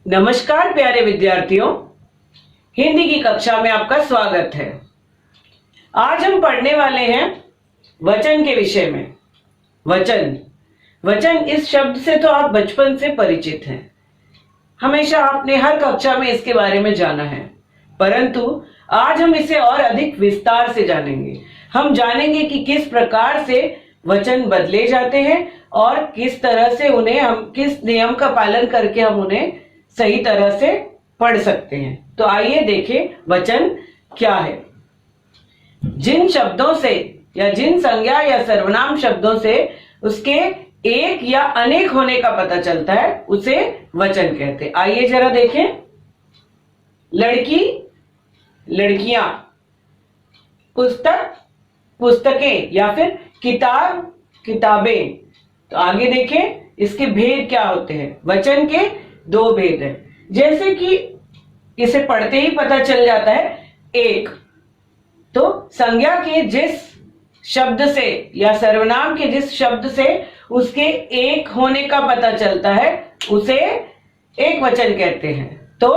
नमस्कार प्यारे विद्यार्थियों, हिंदी की कक्षा में आपका स्वागत है। आज हम पढ़ने वाले हैं वचन के विषय में। वचन वचन इस शब्द से तो आप बचपन से परिचित हैं। हमेशा आपने हर कक्षा में इसके बारे में जाना है, परंतु आज हम इसे और अधिक विस्तार से जानेंगे। हम जानेंगे कि किस प्रकार से वचन बदले जाते हैं और किस तरह से उन्हें हम किस नियम का पालन करके हम उन्हें सही तरह से पढ़ सकते हैं। तो आइए देखें वचन क्या है। जिन शब्दों से या जिन संज्ञा या सर्वनाम शब्दों से उसके एक या अनेक होने का पता चलता है उसे वचन कहते हैं। आइए जरा देखें। लड़की, लड़कियां, पुस्तक, पुस्तकें या फिर किताब, किताबें। तो आगे देखें इसके भेद क्या होते हैं। वचन के दो भेद हैं, जैसे कि इसे पढ़ते ही पता चल जाता है। एक तो संज्ञा के जिस शब्द से या सर्वनाम के जिस शब्द से उसके एक होने का पता चलता है उसे एक वचन कहते हैं। तो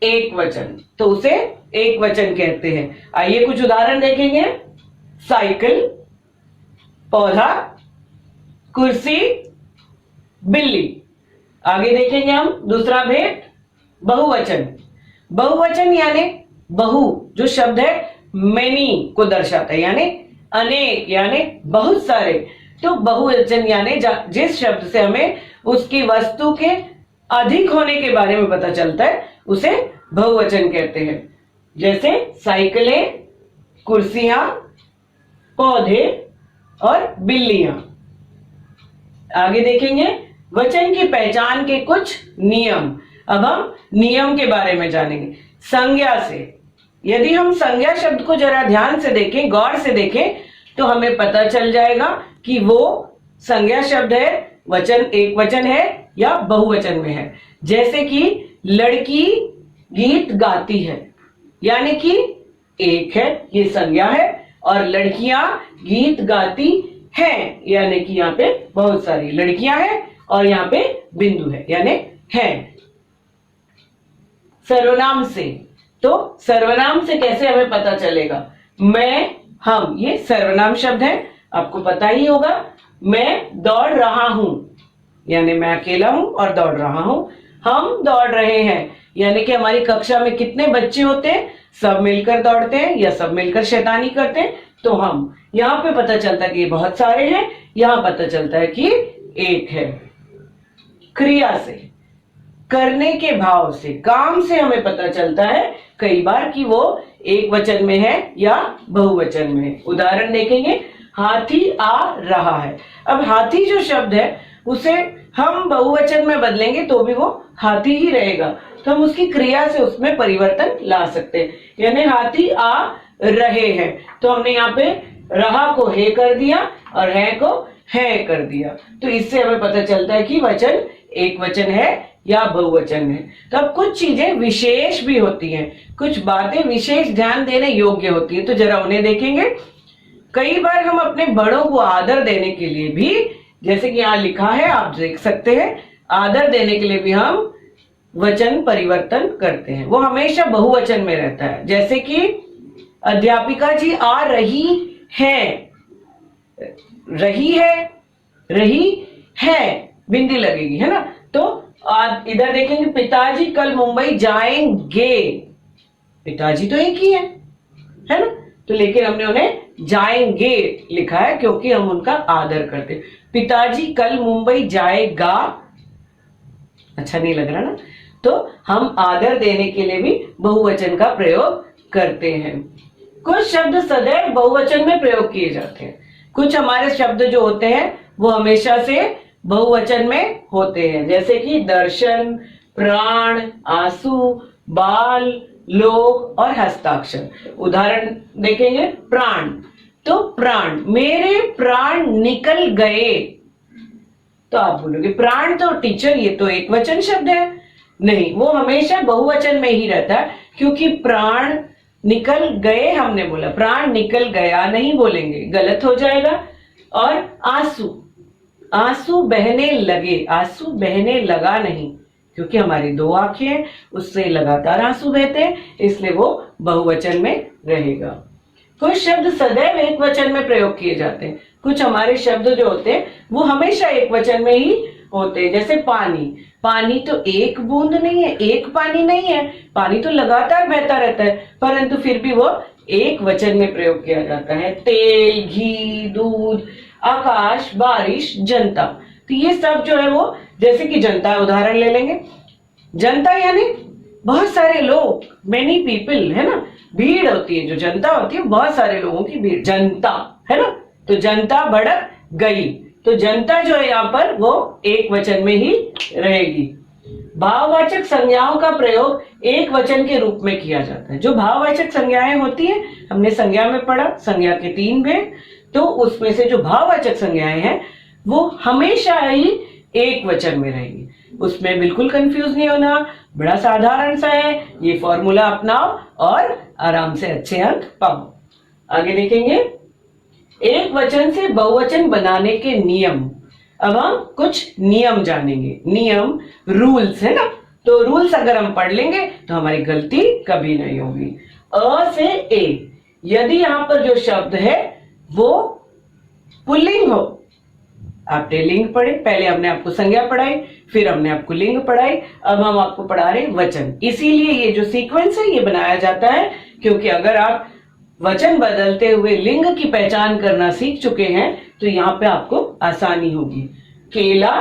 एक वचन, तो उसे एक वचन कहते हैं। आइए कुछ उदाहरण देखेंगे। साइकिल, पौधा, कुर्सी, बिल्ली। आगे देखेंगे हम दूसरा भेद, बहुवचन। बहुवचन यानी बहु जो शब्द है मेनी को दर्शाता है, यानी अनेक यानी बहुत सारे। तो बहुवचन यानी जिस शब्द से हमें उसकी वस्तु के अधिक होने के बारे में पता चलता है उसे बहुवचन कहते हैं। जैसे साइकिलें, कुर्सियां, पौधे और बिल्लियां। आगे देखेंगे वचन की पहचान के कुछ नियम। अब हम नियम के बारे में जानेंगे। संज्ञा से, यदि हम संज्ञा शब्द को जरा ध्यान से देखें, गौर से देखें, तो हमें पता चल जाएगा कि वो संज्ञा शब्द है, वचन एक वचन है या बहुवचन में है। जैसे कि लड़की गीत गाती है, यानी कि एक है, ये संज्ञा है। और लड़कियां गीत गाती हैं, यानी कि यहाँ पे बहुत सारी लड़कियां हैं और यहाँ पे बिंदु है, यानी है। सर्वनाम से, तो सर्वनाम से कैसे हमें पता चलेगा। मैं, हम, ये सर्वनाम शब्द है, आपको पता ही होगा। मैं दौड़ रहा हूं, यानी मैं अकेला हूं और दौड़ रहा हूं। हम दौड़ रहे हैं, यानी कि हमारी कक्षा में कितने बच्चे होते हैं, सब मिलकर दौड़ते हैं या सब मिलकर शैतानी करते हैं। तो हम यहाँ पे पता चलता है कि बहुत सारे हैं, यहां पता चलता है कि एक है। क्रिया से, करने के भाव से, काम से हमें पता चलता है कई बार कि वो एक वचन में है या बहुवचन में है। उदाहरण देखेंगे। हाथी आ रहा है। अब हाथी जो शब्द है उसे हम बहुवचन में बदलेंगे तो भी वो हाथी ही रहेगा, तो हम उसकी क्रिया से उसमें परिवर्तन ला सकते हैं। यानी हाथी आ रहे हैं, तो हमने यहाँ पे रहा को हे कर दिया और है को है कर दिया। तो इससे हमें पता चलता है कि वचन एक वचन है या बहुवचन है। तो अब कुछ चीजें विशेष भी होती हैं, कुछ बातें विशेष ध्यान देने योग्य होती है, तो जरा उन्हें देखेंगे। कई बार हम अपने बड़ों को आदर देने के लिए भी, जैसे कि यहाँ लिखा है आप देख सकते हैं, आदर देने के लिए भी हम वचन परिवर्तन करते हैं। वो हमेशा बहुवचन में रहता है। जैसे कि अध्यापिका जी आ रही है, रही है, रही है, बिंदी लगेगी, है ना। तो इधर देखेंगे, पिताजी कल मुंबई जाएंगे। पिताजी तो एक ही है ना, तो लेकिन हमने उन्हें जाएंगे लिखा है क्योंकि हम उनका आदर करते हैं। पिताजी कल मुंबई जाएगा, अच्छा नहीं लग रहा ना। तो हम आदर देने के लिए भी बहुवचन का प्रयोग करते हैं। कुछ शब्द सदैव बहुवचन में प्रयोग किए जाते हैं। कुछ हमारे शब्द जो होते हैं वो हमेशा से बहुवचन में होते हैं, जैसे कि दर्शन, प्राण, आंसू, बाल, लोग और हस्ताक्षर। उदाहरण देखेंगे। प्राण, तो प्राण, मेरे प्राण निकल गए। तो आप बोलोगे प्राण तो टीचर ये तो एक वचन शब्द है। नहीं, वो हमेशा बहुवचन में ही रहता है, क्योंकि प्राण निकल गए हमने बोला, प्राण निकल गया नहीं बोलेंगे, गलत हो जाएगा। और आंसू, आंसू बहने लगे, आंसू बहने लगा नहीं, क्योंकि हमारी दो आंखें हैं, उससे लगातार आंसू बहते हैं, इसलिए वो बहुवचन में रहेगा। कुछ शब्द सदैव एक वचन में प्रयोग किए जाते हैं, कुछ हमारे शब्द जो होते हैं वो हमेशा एक वचन में ही होते हैं। जैसे पानी, पानी तो एक बूंद नहीं है, एक पानी नहीं है, पानी तो लगातार बहता रहता है, परंतु फिर भी वो एक वचन में प्रयोग किया जाता है। तेल, घी, दूध, आकाश, बारिश, जनता, तो ये सब जो है वो, जैसे कि जनता उदाहरण ले लेंगे। जनता यानी बहुत सारे लोग, मेनी पीपल, है ना, भीड़ होती है, जो जनता होती है बहुत सारे लोगों की भीड़, जनता, है ना। तो जनता भड़क गई, तो जनता जो है यहाँ पर वो एक वचन में ही रहेगी। भाववाचक संज्ञाओं का प्रयोग एक वचन के रूप में किया जाता है। जो भाववाचक संज्ञाएं होती है, हमने संज्ञा में पढ़ा, संज्ञा के 3 भेद, तो उसमें से जो भाववाचक संज्ञाएं हैं वो हमेशा ही एक वचन में रहेगी। उसमें बिल्कुल कंफ्यूज नहीं होना, बड़ा साधारण सा है, ये फॉर्मूला अपनाओ और आराम से अच्छे अंक पाओ। आगे देखेंगे एक वचन से बहुवचन बनाने के नियम। अब हम कुछ नियम जानेंगे, नियम, रूल्स, है ना। तो रूल्स अगर हम पढ़ लेंगे तो हमारी गलती कभी नहीं होगी। अ से ए, यदि यहां पर जो शब्द है वो पुल्लिंग हो, आपने लिंग पढ़े, पहले हमने आपको संज्ञा पढ़ाई, फिर हमने आपको लिंग पढ़ाई, अब हम आपको पढ़ा रहे वचन। इसीलिए ये जो सीक्वेंस है ये बनाया जाता है, क्योंकि अगर आप वचन बदलते हुए लिंग की पहचान करना सीख चुके हैं तो यहाँ पे आपको आसानी होगी। केला,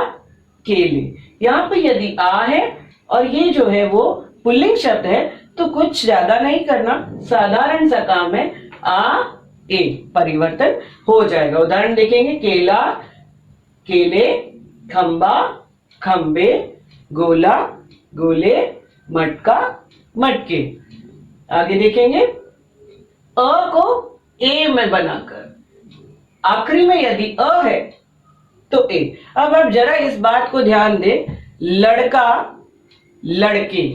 केले, यहाँ पे यदि आ है और ये जो है वो पुल्लिंग शब्द है तो कुछ ज्यादा नहीं करना, साधारण सा काम है, आ ए परिवर्तन हो जाएगा। उदाहरण देखेंगे, केला, केले, खंबा, खंबे, गोला, गोले, मटका, मटके। आगे देखेंगे अ को ए में बनाकर, आखिरी में यदि अ है तो ए। अब आप जरा इस बात को ध्यान दें, लड़का, लड़के,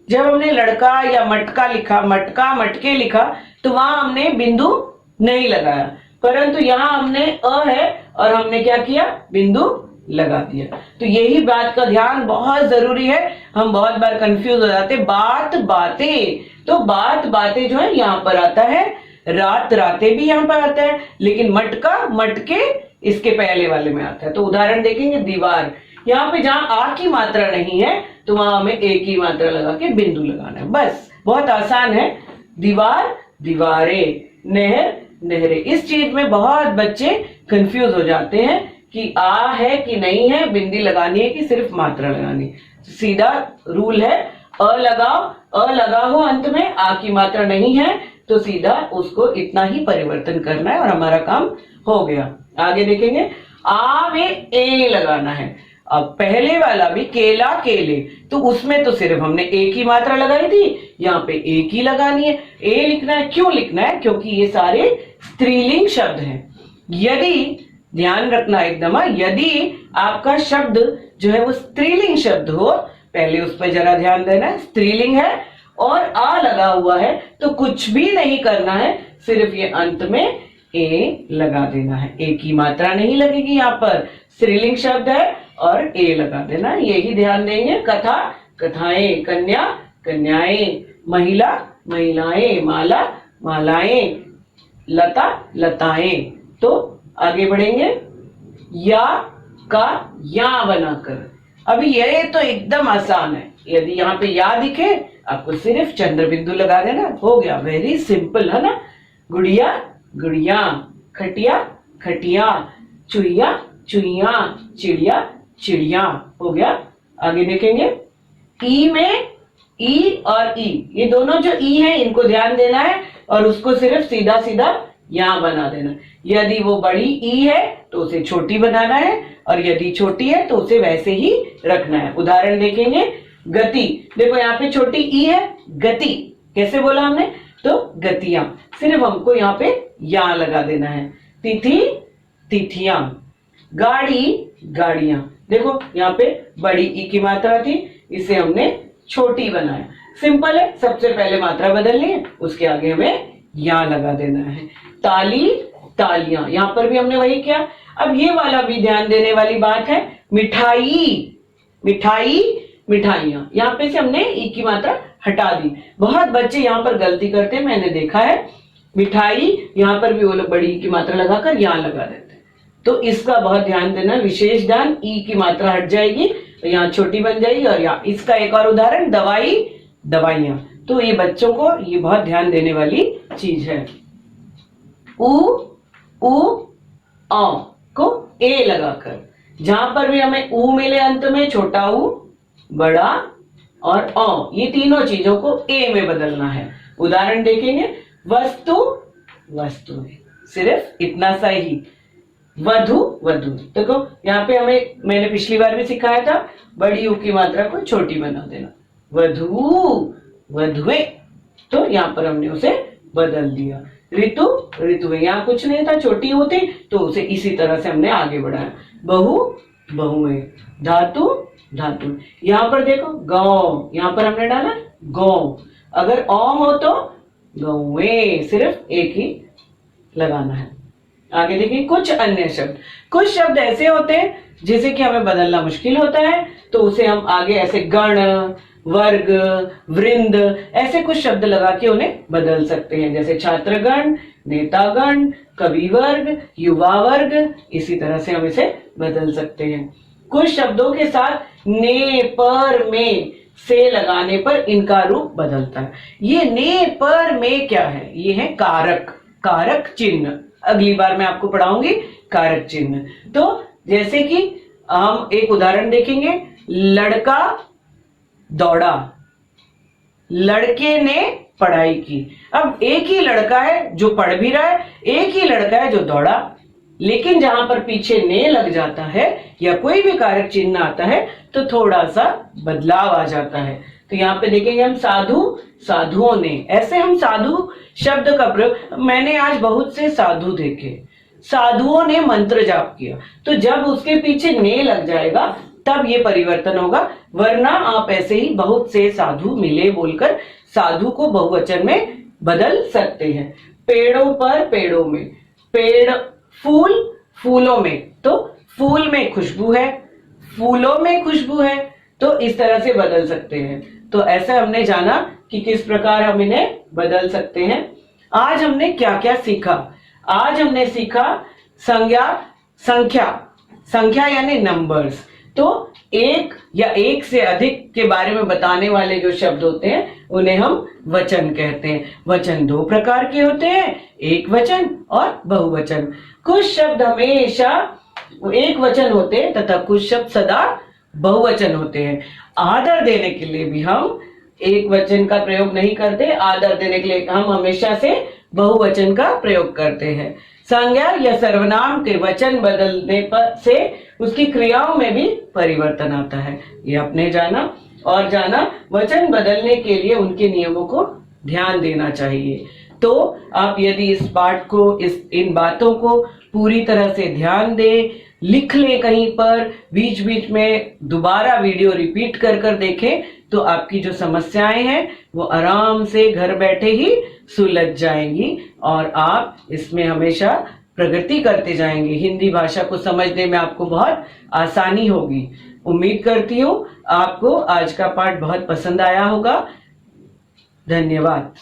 जब हमने लड़का या मटका लिखा, मटका, मटके लिखा, तो वहां हमने बिंदु नहीं लगाया, परंतु यहां हमने अ है और हमने क्या किया, बिंदु लगा दिया। तो यही बात का ध्यान बहुत जरूरी है, हम बहुत बार कंफ्यूज हो जाते। बात, बातें, तो बात, बातें जो है यहां पर आता है, रात, रातें भी यहां पर आता है, लेकिन मटका, मटके इसके पहले वाले में आता है। तो उदाहरण देखेंगे, दीवार, यहाँ पे जहां आ की मात्रा नहीं है तो वहां हमें ए की मात्रा लगा के बिंदु लगाना है, बस, बहुत आसान है। दीवार, दीवारें, नहर, नहरें। इस चीज में बहुत बच्चे कंफ्यूज हो जाते हैं कि आ है कि नहीं है, बिंदी लगानी है कि सिर्फ मात्रा लगानी है। सीधा रूल है, अ लगाओ, अ लगा हो अंत में, आ की मात्रा नहीं है तो सीधा उसको इतना ही परिवर्तन करना है और हमारा काम हो गया। आगे देखेंगे, आ में ए लगाना है। अब पहले वाला भी केला, केले, तो उसमें तो सिर्फ हमने ए की मात्रा लगाई थी, यहाँ पे ए की लगानी है। ए लिखना है, क्यों लिखना है, क्योंकि ये सारे स्त्रीलिंग शब्द हैं। यदि, ध्यान रखना एकदम, यदि आपका शब्द जो है वो स्त्रीलिंग शब्द हो, पहले उस पर जरा ध्यान देना, स्त्रीलिंग है और आ लगा हुआ है तो कुछ भी नहीं करना है, सिर्फ ये अंत में ए लगा देना है। ए की मात्रा नहीं लगेगी, यहाँ पर स्त्रीलिंग शब्द है और ए लगा देना, यही ध्यान देंगे। कथा, कथाएं, कन्या, कन्याएं, महिला, महिलाएं, माला, मालाएं, लता, लताएं। तो आगे बढ़ेंगे, या का या बनाकर। अभी ये तो एकदम आसान है, यदि यहाँ पे या दिखे आपको सिर्फ चंद्र बिंदु लगा देना, हो गया, वेरी सिंपल, है ना। गुड़िया, गुड़िया, खटिया, खटिया, चुईया, चुईया, चिड़िया, चिड़िया, हो गया। आगे देखेंगे, ई में ई और ई, ये दोनों जो ई है इनको ध्यान देना है और उसको सिर्फ सीधा सीधा यहां बना देना। यदि वो बड़ी ई है तो उसे छोटी बनाना है और यदि छोटी है तो उसे वैसे ही रखना है। उदाहरण देखेंगे, गति, देखो यहाँ पे छोटी ई है, गति कैसे बोला हमने, तो गतियां, सिर्फ हमको यहाँ पे या लगा देना है। तिथि, तिथियां, गाड़ी, गाड़ियां, देखो यहाँ पे बड़ी ई की मात्रा थी, इसे हमने छोटी बनाया, सिंपल है। सबसे पहले मात्रा बदलनी है, उसके आगे हमें या लगा देना है। ताली, तालियां, यहां पर भी हमने वही किया। अब ये वाला भी ध्यान देने वाली बात है, मिठाई, मिठाई, मिठाइयां, यहाँ पे से हमने ई की मात्रा हटा दी। बहुत बच्चे यहाँ पर गलती करते हैं, मैंने देखा है, मिठाई यहाँ पर भी वो लोग बड़ी ई की मात्रा लगाकर यहाँ लगा देते हैं। तो इसका बहुत ध्यान देना, विशेष ध्यान, ई की मात्रा हट जाएगी तो यहाँ छोटी बन जाएगी। और यहाँ इसका एक और उदाहरण, दवाई, दवाइयां। तो ये बच्चों को ये बहुत ध्यान देने वाली चीज है। उ औ को ए लगाकर, जहां पर भी हमें ऊ मिले अंत में, छोटा ऊ, बड़ा और औ, ये तीनों चीजों को ए में बदलना है। उदाहरण देखेंगे, वस्तु, वस्तु, सिर्फ इतना सा ही। वधु, वधु। देखो यहाँ पे हमें, मैंने पिछली बार भी सिखाया था, बड़ी ऊ की मात्रा को छोटी बना देना, वधु, वधुए। तो यहाँ पर हमने उसे बदल दिया। ऋतु, ऋतुए, यहाँ कुछ नहीं था, छोटी होती तो उसे इसी तरह से हमने आगे बढ़ाया। बहु, बहुए। धातु, धातु। यहाँ पर देखो गांव, यहाँ पर हमने डाला गौ। अगर ओम हो तो गौवे, सिर्फ एक ही लगाना है। आगे देखिए कुछ अन्य शब्द। कुछ शब्द ऐसे होते हैं जिसे कि हमें बदलना मुश्किल होता है, तो उसे हम आगे ऐसे गण, वर्ग, वृंद, ऐसे कुछ शब्द लगा के उन्हें बदल सकते हैं, जैसे छात्रगण, नेतागण, कवि वर्ग, युवा वर्ग। इसी तरह से हम इसे बदल सकते हैं। कुछ शब्दों के साथ ने, पर, में, से लगाने पर इनका रूप बदलता है। ये ने, पर, में क्या है? ये है कारक, कारक चिन्ह। अगली बार मैं आपको पढ़ाऊंगी कारक चिन्ह। तो जैसे कि हम एक उदाहरण देखेंगे, लड़का दौड़ा, लड़के ने पढ़ाई की। अब एक ही लड़का है जो पढ़ भी रहा है, एक ही लड़का है जो दौड़ा, लेकिन जहां पर पीछे ने लग जाता है या कोई भी कारक चिन्ह आता है तो थोड़ा सा बदलाव आ जाता है। तो यहाँ पे देखेंगे हम साधु, साधुओं ने, ऐसे हम साधु शब्द का प्रयोग, मैंने आज बहुत से साधु देखे, साधुओं ने मंत्र जाप किया, तो जब उसके पीछे ने लग जाएगा तब ये परिवर्तन होगा, वरना आप ऐसे ही बहुत से साधु मिले बोलकर साधु को बहुवचन में बदल सकते हैं। पेड़ों पर, पेड़ों में, पेड़, फूल, फूलों में, तो फूल में खुशबू है, फूलों में खुशबू है, तो इस तरह से बदल सकते हैं। तो ऐसा हमने जाना कि किस प्रकार हम इन्हें बदल सकते हैं। आज हमने क्या क्या सीखा? आज हमने सीखा संज्ञा, संख्या, संख्या यानी नंबर्स। तो एक या एक से अधिक के बारे में बताने वाले जो शब्द होते हैं उन्हें हम वचन कहते हैं। वचन दो प्रकार के होते हैं, एक वचन और बहुवचन। कुछ शब्द हमेशा एक वचन होते हैं तथा कुछ शब्द सदा बहुवचन होते हैं। आदर देने के लिए भी हम एक वचन का प्रयोग नहीं करते, आदर देने के लिए हम हमेशा से बहुवचन का प्रयोग करते हैं। संज्ञा या सर्वनाम के वचन बदलने पर से उसकी क्रियाओं में भी परिवर्तन आता है, ये आपने जाना। और जाना वचन बदलने के लिए उनके नियमों को ध्यान देना चाहिए। तो आप यदि इस पाठ को, इन बातों को पूरी तरह से ध्यान दें, लिख लें कहीं पर, बीच बीच में दोबारा वीडियो रिपीट कर कर देखें, तो आपकी जो समस्याएं हैं वो आराम से घर बैठे ही सुलझ जाएंगी और आप इसमें हमेशा प्रगति करते जाएंगे। हिंदी भाषा को समझने में आपको बहुत आसानी होगी। उम्मीद करती हूँ आपको आज का पाठ बहुत पसंद आया होगा। धन्यवाद।